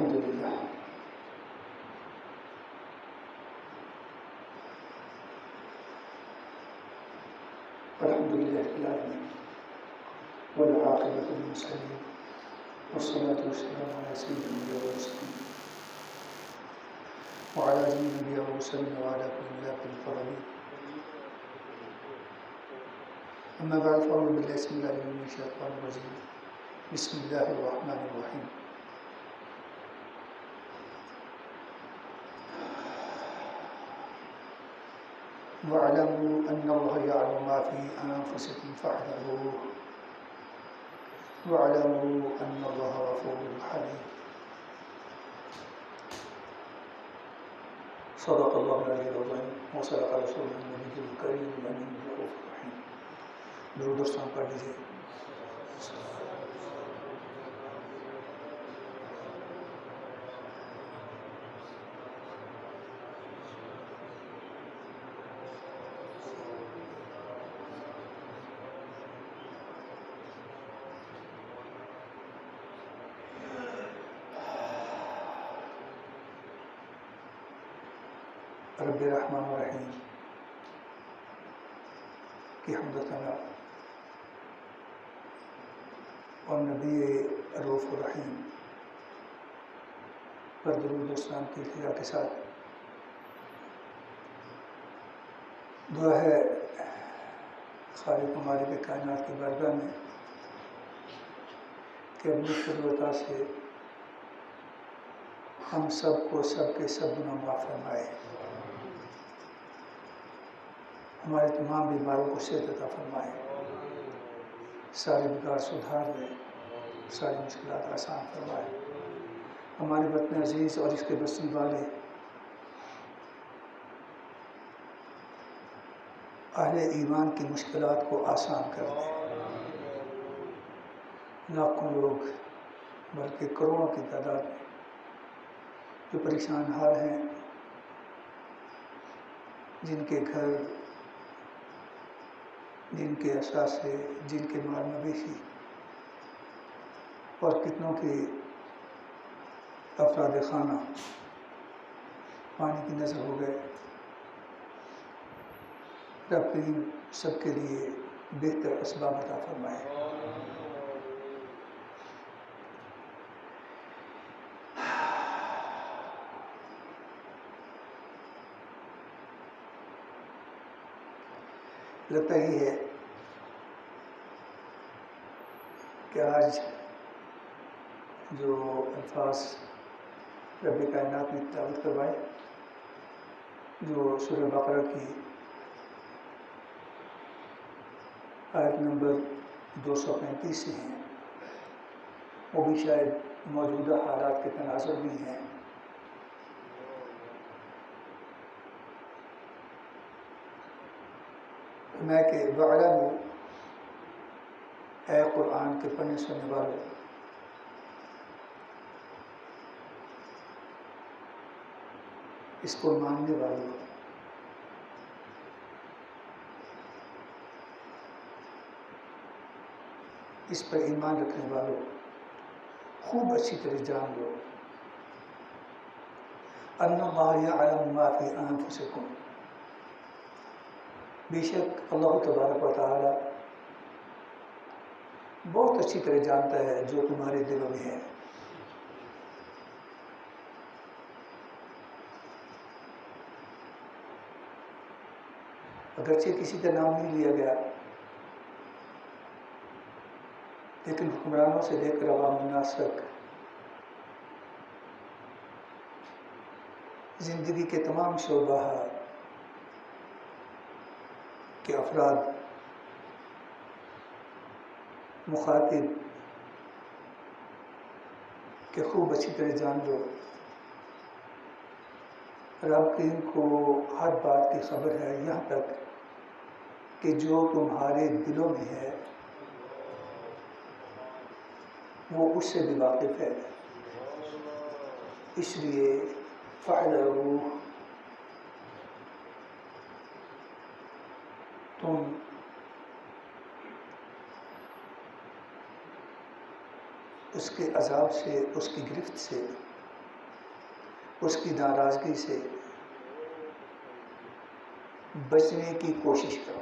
الحمد لله رب العالمين والعاقبة للمتقين والصلاة والسلام على سيد الأنبياء والمرسلين وعلى جميع الأنبياء والمرسلين وعلى كل ملاك المقربين. أما بعد فأعوذ بالله بسم الله من الشيطان الرجيم. بسم الله الرحمن الرحيم. واعلموا أن الله يعلم ما في أنفسكم فاحذروه واعلموا أن الله غفور حليم. صدق الله العلي العظيم وصدق رسوله النبي الكريم الأمين الرؤوف الرحيم. درود و سلام پڑھ لیجیے. رب الرحمن الرحیم کی حمد و ثنا اور نبی رؤوف الرحیم پر درود و سلام کی التجا کے ساتھ دعا ہے خالق و مالک کائنات کی بارگاہ میں کہ اپنی قدرت سے ہم سب کو سب کے سب گناہ معاف فرمائے، ہمارے تمام بیماروں کو صحت عطا فرمائے، سارے بگاڑ سدھار دے، ساری مشکلات آسان فرمائے، ہمارے وطن عزیز اور اس کے بسنے والے اہل ایمان کی مشکلات کو آسان کر دے. لاکھوں لوگ بلکہ کروڑوں کی تعداد میں جو پریشان حال ہیں، جن کے گھر، جن کے اثاثے، جن کے مال مویشی اور کتنوں کے افراد خانہ پانی کی نظر ہو گئے. رب کریم سب کے لیے بہتر اسباب عطا فرمائے. لگتا ہی ہے کہ آج جو الفاظ رب کائنات نے تلاوت کروائے، جو سورہ بقرہ کی آیت نمبر 235 سے ہیں، وہ بھی شاید موجودہ حالات کے تناظر بھی ہیں. میں کہ وَاعْلَمُوا، اے قرآن کے پڑھنے سننے والوں، اس کو ماننے والوں، اس پر ایمان رکھنے والوں، خوب اچھی طرح جان لو ان اللہ یعلم ما فی انفسکم، بے شک اللہ تبارک و تعالی بہت اچھی طرح جانتا ہے جو تمہارے دلوں میں ہے. اگرچہ کسی کا نام نہیں لیا گیا، لیکن حکمرانوں سے لے کر عوام الناس تک زندگی کے تمام شعبہ کے افراد مخاطب کہ خوب اچھی طرح جان لو، رب کریم کو ہر بات کی خبر ہے، یہاں تک کہ جو تمہارے دلوں میں ہے وہ اس سے بھی واقف ہے. اس لیے فاحذروا، تم اس کے عذاب سے، اس کی گرفت سے اس کی ناراضگی سے بچنے کی کوشش کرو۔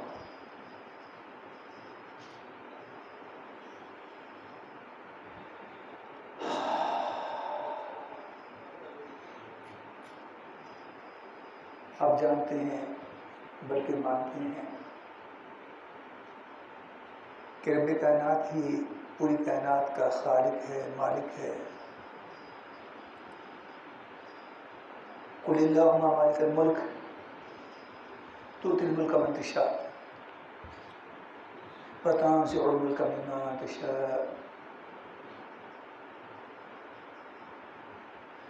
آپ جانتے ہیں بلکہ مانتے ہیں کہ رب کائنات ہی پوری کائنات کا خالق ہے، مالک ہے۔ قل اللہم مالک الملک تؤتی الملک من تشاء وتنزع الملک ممن تشاء۔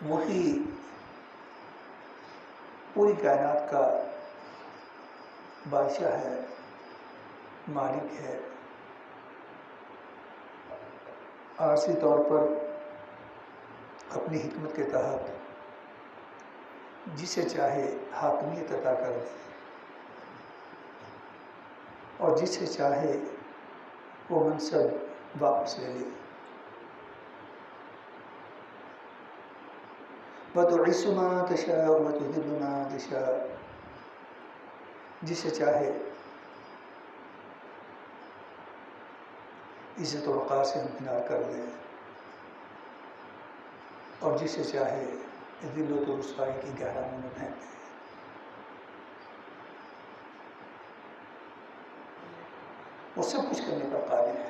وہی پوری کائنات کا بادشاہ ہے، مالک ہے۔ عارضی طور پر اپنی حکمت کے تحت جسے چاہے حاکمیت عطا کر دے اور جسے چاہے وہ منصب واپس لے لے۔ وَتُعِزُّ مَن تَشَاءُ وَتُذِلُّ مَن تَشَاءُ، جسے چاہے عزت و وقار سے امکنار کر دے اور جسے چاہے ذلت و رسوائی کی گہرائیوں میں پھینک دے۔ وہ سب کچھ کرنے پر قادر ہے۔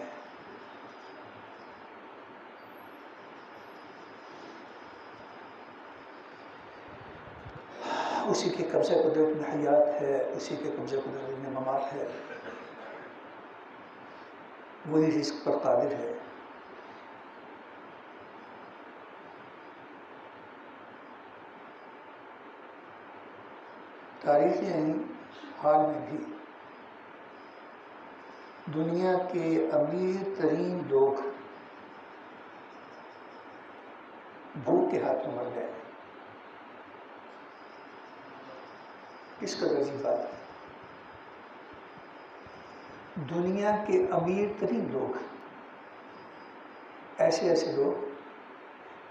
اسی کے قبضہ قدرت میں حیات ہے، اسی کے قبضہ قدرت میں ممات ہے، وہی رزق پر قادر ہے۔ تاریخی حال میں بھی دنیا کے امیر ترین لوگ بھوک کے ہاتھوں مر گئے۔ کس قدر عجیب بات ہے، دنیا کے امیر ترین لوگ، ایسے لوگ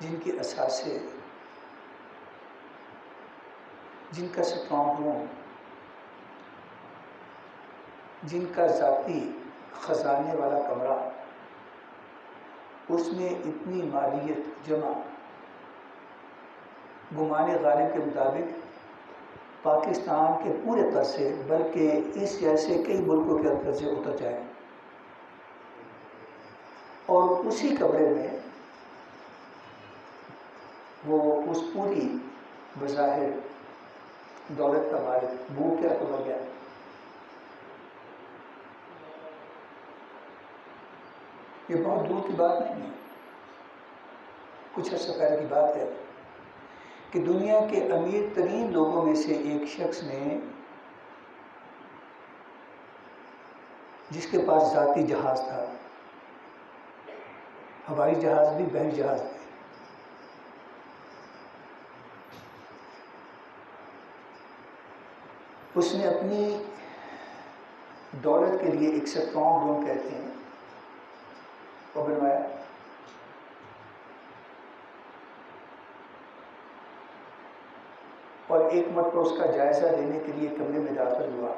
جن کے اثاثے، جن کا اسٹرانگ روم، جن کا ذاتی خزانے والا کمرہ، اس میں اتنی مالیت جمع گمان غالب کے مطابق پاکستان کے پورے قرضے بلکہ اس جیسے کئی ملکوں کے قرضے اتر جائیں، اور اسی کمرے میں وہ اس پوری بظاہر دولت کا مالک بھوک کیا مر گیا۔ یہ بہت دور کی بات نہیں ہے، کچھ عرصہ پہلے کی بات ہے کہ دنیا کے امیر ترین لوگوں میں سے ایک شخص نے، جس کے پاس ذاتی جہاز تھا، ہوائی جہاز بھی، بحری جہاز بھی، اس نے اپنی دولت کے لیے ایک اسٹرانگ روم کہتے ہیں وہ بنوایا، اور ایک مرتبہ اس کا جائزہ لینے کے لیے کمرے میں داخل ہوا،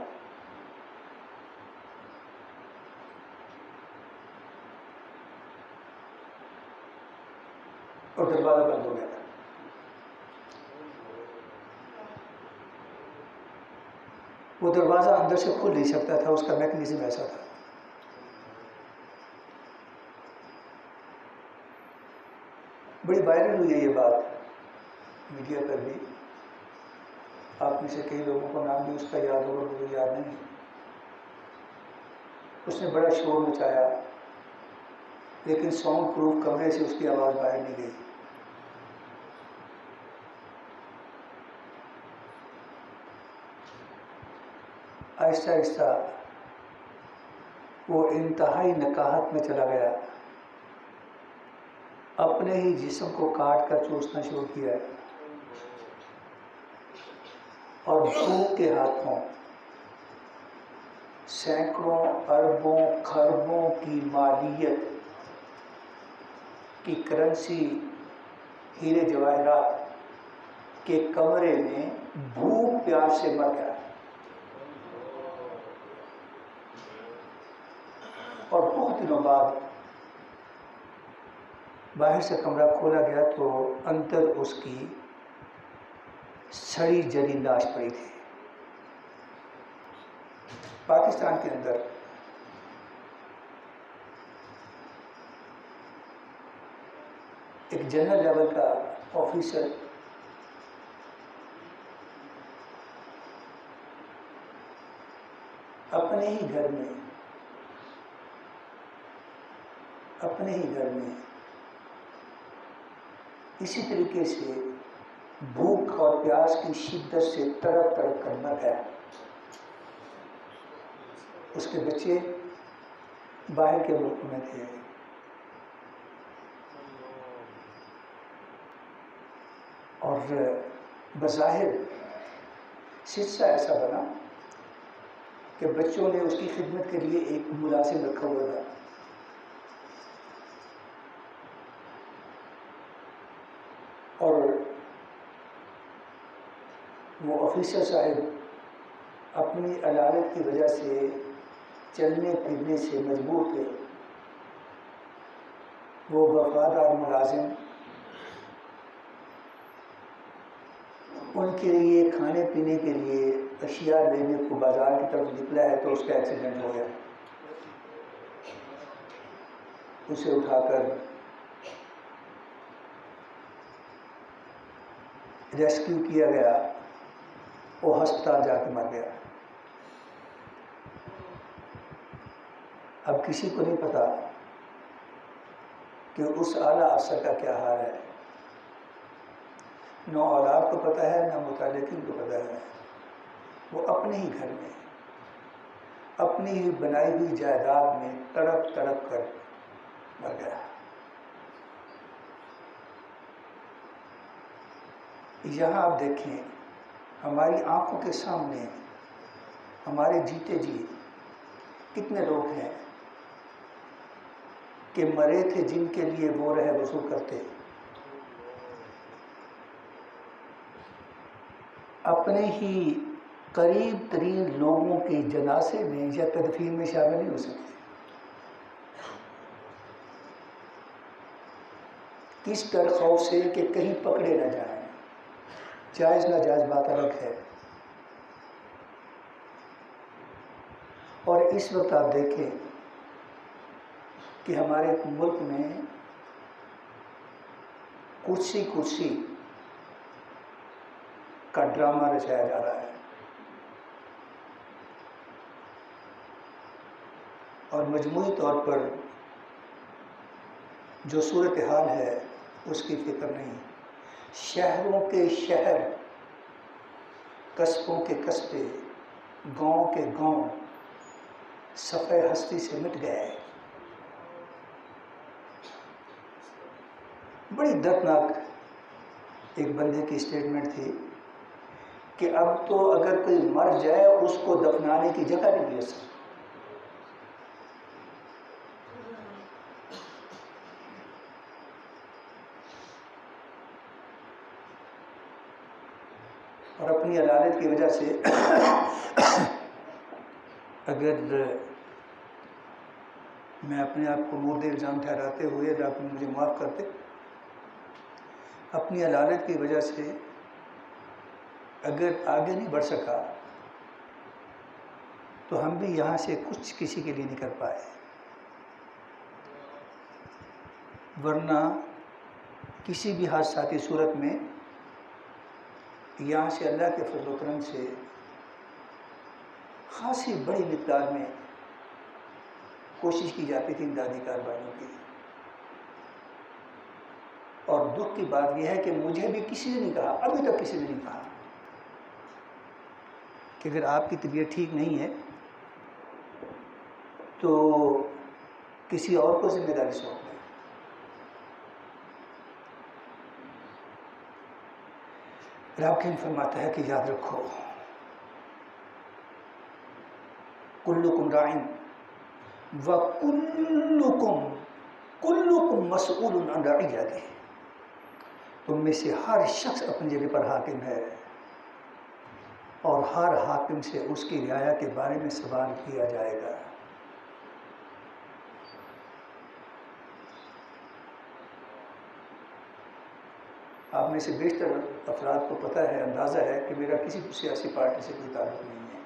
اور دروازہ بند ہو گیا۔ وہ دروازہ اندر سے کھل نہیں سکتا تھا، اس کا میکنزم ایسا تھا۔ بڑی وائرل ہوئی ہے یہ بات میڈیا پر بھی، آپ میں سے کئی لوگوں کو نام بھی اس کا یاد ہوگا، مجھے یاد نہیں۔ اس نے بڑا شور مچایا، لیکن ساؤنڈ پروف کمرے سے اس کی آواز باہر نہیں گئی۔ آہستہ آہستہ وہ انتہائی نکاہت میں چلا گیا، اپنے ہی جسم کو کاٹ کر چوسنا شروع کیا، اور بھوک کے ہاتھوں سینکڑوں اربوں خربوں کی مالیت کی کرنسی، ہیرے جواہرات کہ کمرے میں بھوک پیاس سے مر گیا، اور بہت دنوں بعد باہر سے کمرہ کھولا گیا تو اندر اس کی سڑی جلی لاش پڑی تھی۔ پاکستان کے اندر ایک جنرل لیول کا آفیسر اپنے ہی گھر میں اسی طریقے سے بھوک اور پیاس کی شدت سے تڑپ تڑپ کر مر گیا۔ اس کے بچے باہر کے ملک میں تھے، اور بظاہر سلسلہ ایسا بنا کہ بچوں نے اس کی خدمت کے لیے ایک ملازم رکھا ہوا تھا، اور وہ آفیسر صاحب اپنی علالت کی وجہ سے چلنے پھرنے سے مجبور تھے۔ وہ وفادار ملازم ان کے لیے کھانے پینے کے لیے اشیاء لینے کو بازار کی طرف نکلا ہے تو اس کا ایکسیڈنٹ ہو گیا۔ اسے اٹھا کر ریسکیو کیا گیا، وہ ہسپتال جا کے مر گیا۔ اب کسی کو نہیں پتا کہ اس اعلیٰ افسر کا کیا حال ہے، نہ اولاد کو پتہ ہے نہ متعلقین کو پتہ ہے۔ وہ اپنے ہی گھر میں اپنی ہی بنائی ہوئی جائیداد میں تڑپ تڑپ کر مر گیا۔ یہاں آپ دیکھیں، ہماری آنکھوں کے سامنے ہمارے جیتے جی کتنے لوگ ہیں کہ مرے تھے جن کے لیے وہ رہے وصول کرتے، اپنے ہی قریب ترین لوگوں کے جنازے میں یا تدفین میں شامل نہیں ہو سکتے۔ کس ڈر خوف سے کہ کہیں پکڑے نہ جائیں، جائز ناجائز بات الگ ہے۔ اور اس وقت آپ دیکھیں کہ ہمارے ملک میں کرسی کا ڈرامہ رچایا جا رہا ہے، اور مجموعی طور پر جو صورتحال ہے اس کی فکر نہیں۔ شہروں کے شہر، قصبوں کے قصبے، گاؤں کے گاؤں صفحہ ہستی سے مٹ گئے۔ بڑی دردناک ایک بندے کی اسٹیٹمنٹ تھی کہ اب تو اگر کوئی مر جائے اس کو دفنانے کی جگہ نہیں مل سکتی۔ اور اپنی عدالت کی وجہ سے اگر میں اپنے آپ کو مورد الزام ٹھہراتے ہوئے آپ مجھے معاف کرتے، اپنی عدالت کی وجہ سے اگر آگے نہیں بڑھ سکا تو ہم بھی یہاں سے کچھ کسی کے لیے نہیں کر پائے، ورنہ کسی بھی حادثاتی صورت میں یہاں سے اللہ کے فضل و کرم سے خاصی بڑی مقدار میں کوشش کی جاتی تھی امدادی کارروائیوں کی۔ اور دکھ کی بات یہ ہے کہ مجھے بھی کسی نے نہیں کہا، ابھی تک کسی نے نہیں کہا کہ اگر آپ کی طبیعت ٹھیک نہیں ہے تو کسی اور کو ذمہ داری سونپ دیں۔ رب کریم فرماتا ہے کہ یاد رکھو، کلکم راعٍ وکلکم مسئول عن رعیتہ، تم میں سے ہر شخص اپنی جگہ پر حاکم ہے، اور ہر حاکم سے اس کی رعایا کے بارے میں سوال کیا جائے گا۔ آپ میں سے بیشتر افراد کو پتہ ہے، اندازہ ہے کہ میرا کسی سیاسی پارٹی سے کوئی تعلق نہیں ہے،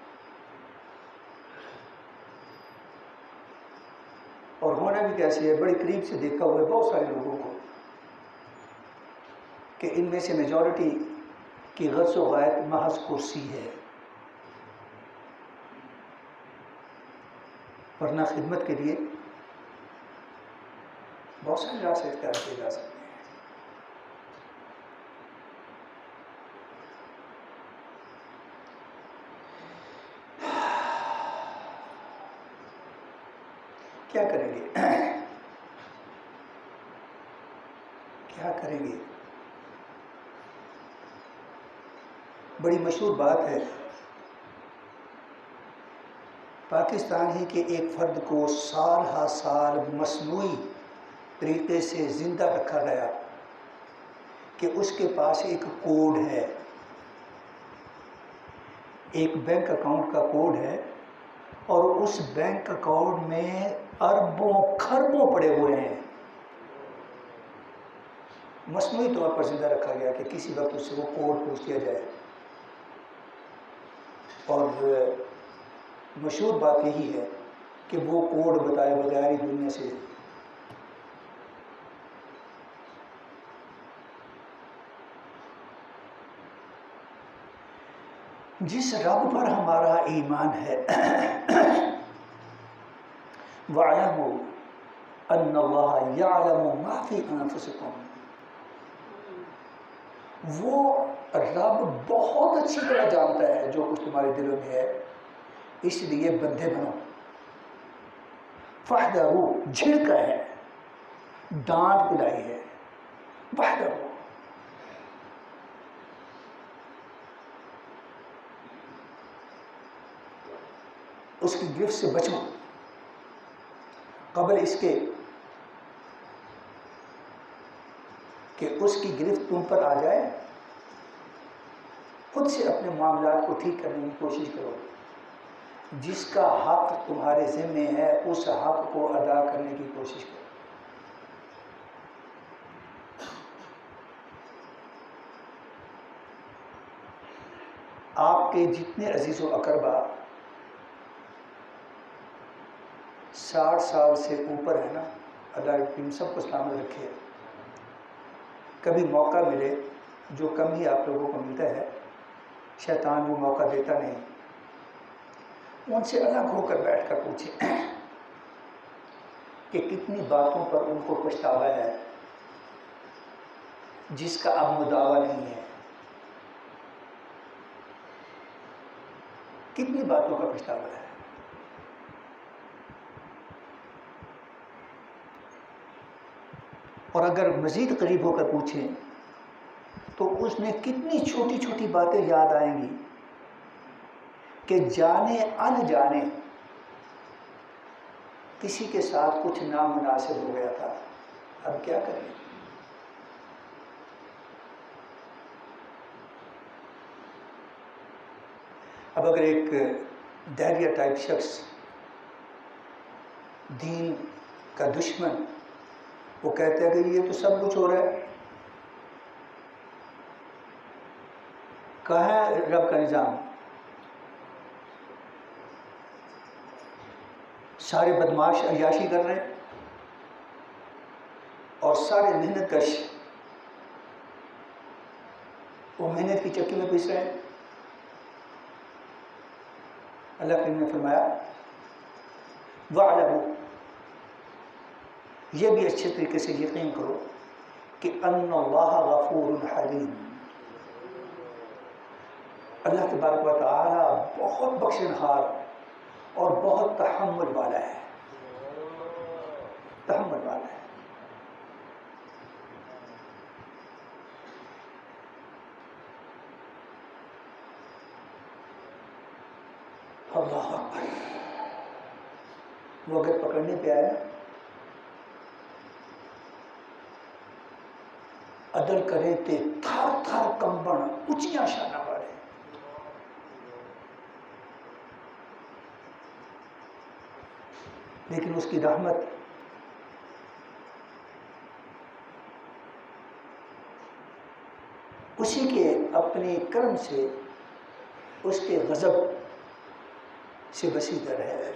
اور ہونا بھی کیسی ہے، بڑی قریب سے دیکھا ہوا ہے بہت سارے لوگوں کو کہ ان میں سے میجورٹی کی غرض و غایت محض کرسی ہے، ورنہ خدمت کے لیے بہت سارے راستے اختیار کیے جا سکتے ہیں۔ کیا کریں گے؟ کیا کریں گے؟ بڑی مشہور بات ہے، پاکستان ہی کے ایک فرد کو سال ہا سال مصنوعی طریقے سے زندہ رکھا گیا کہ اس کے پاس ایک کوڈ ہے، ایک بینک اکاؤنٹ کا کوڈ ہے، اور اس بینک اکاؤنٹ میں اربوں کھربوں پڑے ہوئے ہیں، مصنوعی طور پر زندہ رکھا گیا کہ کسی وقت اس سے وہ کوڈ پوچھ لیا جائے۔ اور مشہور بات یہی ہے کہ وہ کوڈ بتائے بغیر ہی دنیا سے جس رب پر ہمارا ایمان ہے، وَاعْلَمُوا أَنَّ اللَّهَ يَعْلَمُ مَا فِي أَنفُسِكُمْ، وہ رب بہت اچھی طرح جانتا ہے جو کچھ تمہارے دلوں میں ہے، اس لیے بندے بنو۔ فَاحْذَرُوا جھڑکا ہے، ڈانٹ پلائی ہے، فَاحْذَرُوا، اس کی گرفت سے بچو قبل اس کے کہ اس کی گرفت تم پر آ جائے۔ خود سے اپنے معاملات کو ٹھیک کرنے کی کوشش کرو، جس کا حق تمہارے ذمے ہے اس حق کو ادا کرنے کی کوشش کرو۔ آپ کے جتنے عزیز و اقربا 60 سال سے اوپر ہے نا، اللہ ان سب کو سلامت رکھے، کبھی موقع ملے جو کم ہی آپ لوگوں کو ملتا ہے، شیطان وہ موقع دیتا نہیں، ان سے الگ ہو کر بیٹھ کر پوچھیں کہ کتنی باتوں پر ان کو پچھتاوا ہے جس کا اب مداوا نہیں ہے، کتنی باتوں کا پچھتاوا ہے۔ اور اگر مزید قریب ہو کر پوچھیں تو اس میں کتنی چھوٹی چھوٹی باتیں یاد آئیں گی کہ جانے انجانے کسی کے ساتھ کچھ نامناسب ہو گیا تھا، اب کیا کریں؟ اب اگر ایک دہریہ ٹائپ شخص، دین کا دشمن، وہ کہتا ہے کہ یہ تو سب کچھ ہو رہا ہے، کہاں ہے رب کا نظام؟ سارے بدماش عیاشی کر رہے ہیں اور سارے محنت کش وہ محنت کی چکی میں پیس رہے ہیں۔ اللہ کریم نے فرمایا وَاعْلَمُوا، یہ بھی اچھے طریقے سے یقین کرو کہ ان اللہ غفور حلیم، اللہ تبارک و تعالی بہت بخشنہار اور بہت تحمل والا ہے، تحمل والا ہے۔ اللہ اکبر، وہ اگر پکڑنے پہ آئے عدل کرے تے تھر تھر کمبن اچیاں شانہ والے. لیکن اس کی رحمت اسی کے اپنے کرم سے اس کے غضب سے وسیع ہے.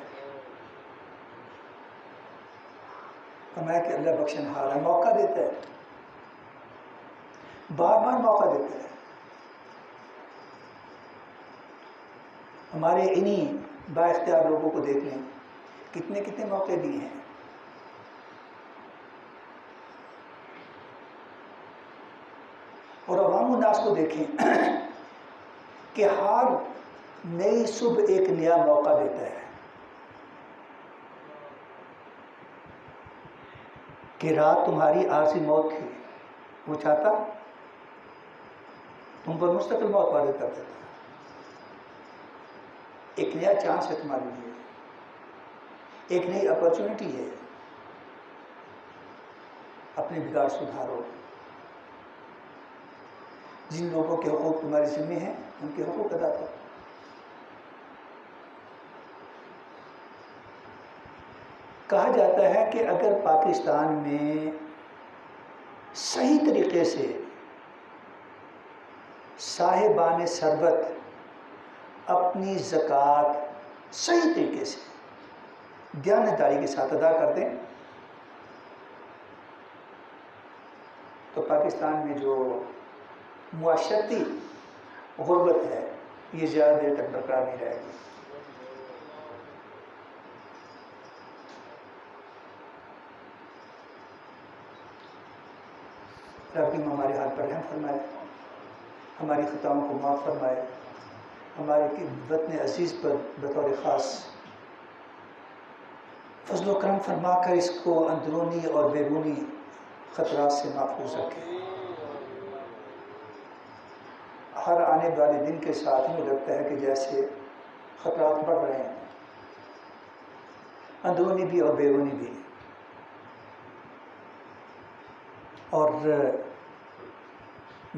فرمایا کہ اللہ بخشنہار ہے، موقع دیتا ہے، بار بار موقع دیتا ہے. ہمارے انہی با اختیار لوگوں کو دیکھ لیں، کتنے کتنے موقع دیے ہیں. اور عوام الناس کو دیکھیں کہ ہر نئی صبح ایک نیا موقع دیتا ہے کہ رات تمہاری عارضی موت تھی، وہ چاہتا تم پر مستقل موت وارد کر دیتا. ایک نیا چانس ہے تمہارے لیے، ایک نئی اپرچونٹی ہے. اپنے بگاڑ سدھارو. جن لوگوں کے حقوق تمہارے ذمہ ہیں ان کے حقوق ادا کرو. کہا جاتا ہے کہ اگر پاکستان میں صحیح طریقے سے صاحبان ثروت اپنی زکوٰۃ صحیح طریقے سے دیانتداری کے ساتھ ادا کر دیں تو پاکستان میں جو معاشرتی غربت ہے یہ زیادہ دیر تک برقرار نہیں رہے گی. رب ہمارے حال پر رحم فرمائے، ہماری خطاؤں کو معاف فرمائے، ہمارے وطن عزیز پر بطور خاص فضل و کرم فرما کر اس کو اندرونی اور بیرونی خطرات سے محفوظ رکھے. ہر آنے والے دن کے ساتھ ہی لگتا ہے کہ جیسے خطرات بڑھ رہے ہیں، اندرونی بھی اور بیرونی بھی. اور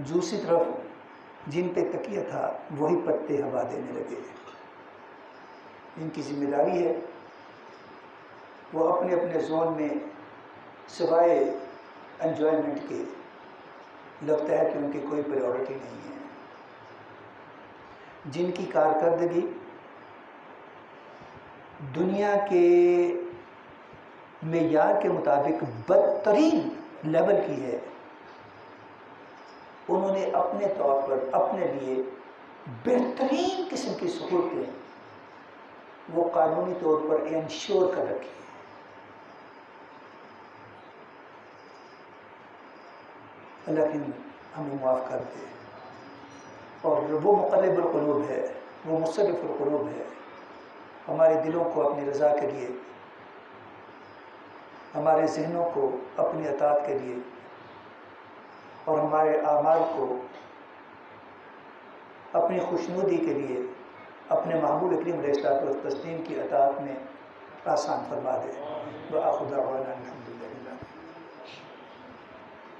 دوسری طرف جن پہ تکیہ تھا وہی پتے ہوا دینے لگے. ان کی ذمہ داری ہے وہ اپنے اپنے زون میں سوائے انجوائمنٹ کے لگتا ہے کہ ان کی کوئی پریورٹی نہیں ہے. جن کی کارکردگی دنیا کے معیار کے مطابق بدترین لیول کی ہے، انہوں نے اپنے طور پر اپنے لیے بہترین قسم کی سہولتیں وہ قانونی طور پر انشور کر رکھی ہے. اللہ ہمیں معاف کر دے. اور وہ مقلب القلوب ہے، وہ مصرف القلوب ہے. ہمارے دلوں کو اپنی رضا کے لیے، ہمارے ذہنوں کو اپنی اطاعت کے لیے اور ہمارے اعمال کو اپنی خوشنودی کے لیے اپنے محبوب کریم علیہ الصلوۃ والتسلیم کی اطاعت میں آسان فرما دے. وآخر دعوانا